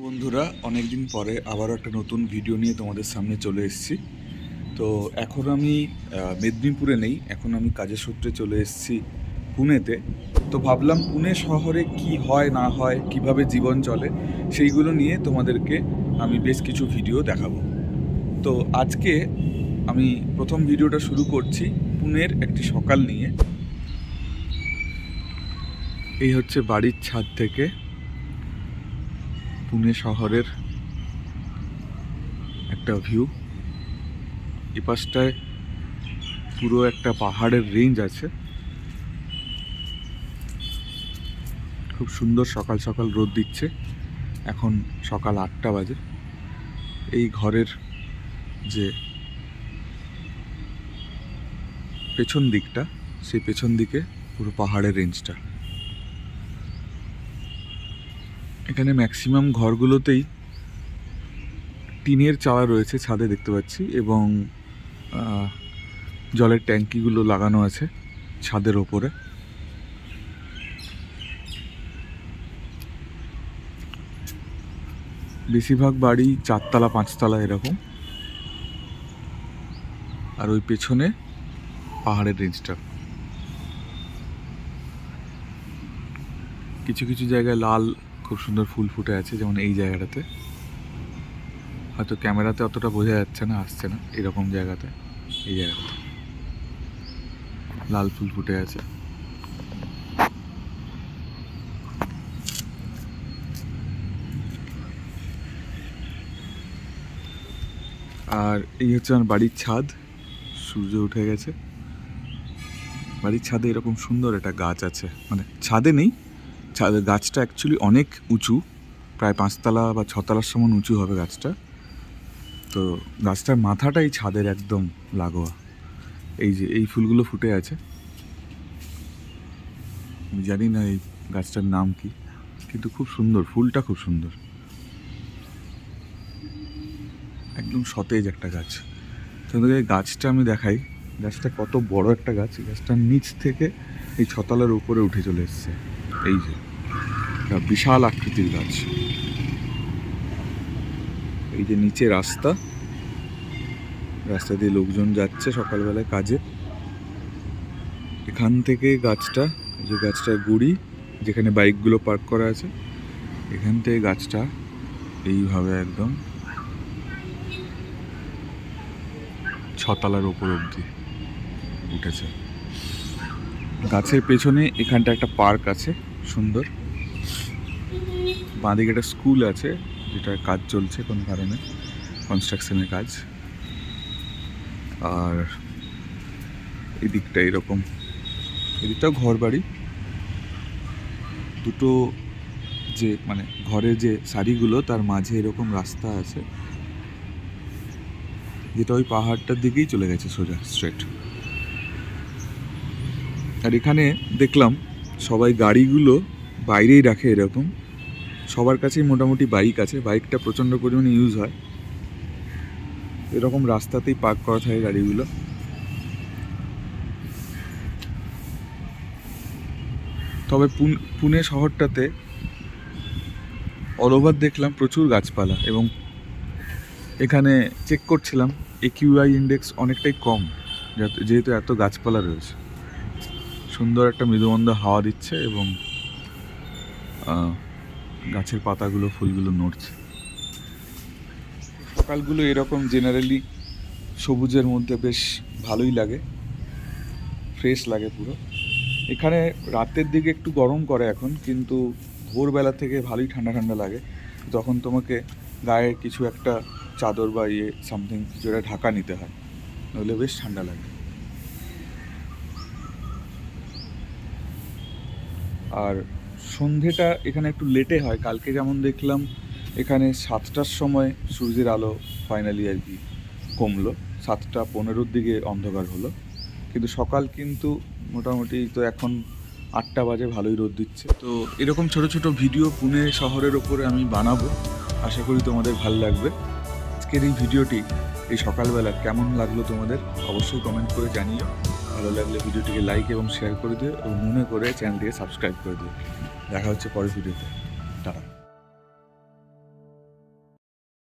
বন্ধুরা, অনেকদিন পরে আবারও একটা নতুন ভিডিও নিয়ে তোমাদের সামনে চলে এসেছি। তো এখন আমি মেদিনীপুরে নেই, এখন আমি কাজের সূত্রে চলে এসেছি পুনেতে। তো ভাবলাম পুনে শহরে কি হয় না হয়, কিভাবে জীবন চলে, সেইগুলো নিয়ে তোমাদেরকে আমি বেশ কিছু ভিডিও দেখাবো। তো আজকে আমি প্রথম ভিডিওটা শুরু করছি পুনের একটি সকাল নিয়ে। এই হচ্ছে বাড়ির ছাদ থেকে পুনে শহরের একটা ভিউ। এ পাশটায় পুরো একটা পাহাড়ের রেঞ্জ আছে। খুব সুন্দর সকাল সকাল রোদ দিচ্ছে। এখন সকাল 8টা বাজে। এই ঘরের যে পেছন দিকটা, সেই পেছন দিকে পুরো পাহাড়ের রেঞ্জটা। এখানে ম্যাক্সিমাম ঘরগুলোতেই টিনের চালা রয়েছে, ছাদে দেখতে পাচ্ছি, এবং জলের ট্যাঙ্কিগুলো লাগানো আছে ছাদের ওপরে। বেশিরভাগ বাড়ি 4তলা 5তলা এরকম। আর ওই পেছনে পাহাড়ের রেঞ্জটা। কিছু কিছু জায়গায় লাল খুব সুন্দর ফুল ফুটে আছে, যেমন এই জায়গাটাতে। হয়তো ক্যামেরাতে অতটা বোঝা যাচ্ছে না, আসছে না, এরকম জায়গাতে, এই জায়গাটাতে লাল ফুল ফুটে আছে। আর এই হচ্ছে আমার বাড়ির ছাদ। সূর্য উঠে গেছে। বাড়ির ছাদে এরকম সুন্দর একটা গাছ আছে, মানে ছাদে নেই, ছাদের গাছটা অ্যাকচুয়ালি অনেক উঁচু, প্রায় 5তলা বা 6তলার সমান উঁচু হবে গাছটা। তো গাছটার মাথাটাই ছাদের একদম লাগোয়া। এই যে এই ফুলগুলো ফুটে আছে, আমি জানি না এই গাছটার নাম কি, কিন্তু খুব সুন্দর, ফুলটা খুব সুন্দর, একদম সতেজ একটা গাছ। তোমাদের এই গাছটা আমি দেখাই, গাছটা কত বড় একটা গাছ। গাছটার নিচ থেকে এই 6তলার উপরে উঠে চলে এসছে। এই যে বিশাল আকৃতির গাছ। এই যে নিচে রাস্তা, রাস্তা দিয়ে লোকজন যাচ্ছে সকালবেলায় কাজে। এখান থেকে গাছটা, যে গাছটার গুড়ি, যেখানে বাইকগুলো পার্ক করা আছে, এখান থেকে গাছটা এইভাবে একদম 6তলার ওপর অবধি উঠেছে। গাছের পেছনে এখানটা একটা পার্ক আছে সুন্দর। বাঁদিকে একটা স্কুল আছে, যেটার কাজ চলছে কোনো কারণে, কনস্ট্রাকশনের কাজ। আর এদিকটা এরকম, এদিকটাও ঘর বাড়ি। দুটো যে মানে ঘরের যে সারিগুলো, তার মাঝে এরকম রাস্তা আছে, যেটা ওই পাহাড়টার দিকেই চলে গেছে সোজা স্ট্রেট। আর এখানে দেখলাম সবাই গাড়িগুলো বাইরেই রাখে এরকম। সবার কাছেই মোটামুটি বাইক আছে, বাইকটা প্রচণ্ড পরিমাণে ইউজ হয়। এরকম রাস্তাতেই পার্ক করা থাকে গাড়িগুলো। তবে পুনে শহরটাতে অল ওভার দেখলাম প্রচুর গাছপালা, এবং এখানে চেক করছিলাম AQI ইন্ডেক্স অনেকটাই কম, যেহেতু এত গাছপালা রয়েছে। সুন্দর একটা মৃদুমন্দ হাওয়া দিচ্ছে, এবং গাছের পাতাগুলো, ফুলগুলো নড়ছে। সকালগুলো এরকম জেনারেলি সবুজের মধ্যে বেশ ভালোই লাগে, ফ্রেশ লাগে পুরো। এখানে রাতের দিকে একটু গরম করে এখন, কিন্তু ভোরবেলা থেকে ভালোই ঠান্ডা ঠান্ডা লাগে। তখন তোমাকে গায়ে কিছু একটা চাদর বা সামথিং কিছু একটা ঢাকা নিতে হয়, নইলে বেশ ঠান্ডা লাগে। আর সন্ধেটা এখানে একটু লেটে হয়। কালকে যেমন দেখলাম এখানে 7টার সময় সূর্যের আলো ফাইনালি আর কি কমলো, 7টা 15-র দিকে অন্ধকার হলো। কিন্তু সকাল কিন্তু মোটামুটি তো এখন 8টা বাজে, ভালোই রোদ দিচ্ছে। তো এরকম ছোট ছোট ভিডিও পুনে শহরের ওপরে আমি বানাবো, আশা করি তোমাদের ভালো লাগবে। আজকের এই ভিডিওটি, এই সকালবেলা কেমন লাগলো তোমাদের অবশ্যই কমেন্ট করে জানিও। ভালো লাগলে ভিডিওটিকে লাইক এবং শেয়ার করে দিও, এবং মনে করে চ্যানেলটিকে সাবস্ক্রাইব করে দিও। দেখা হচ্ছে পরের ভিডিওতে।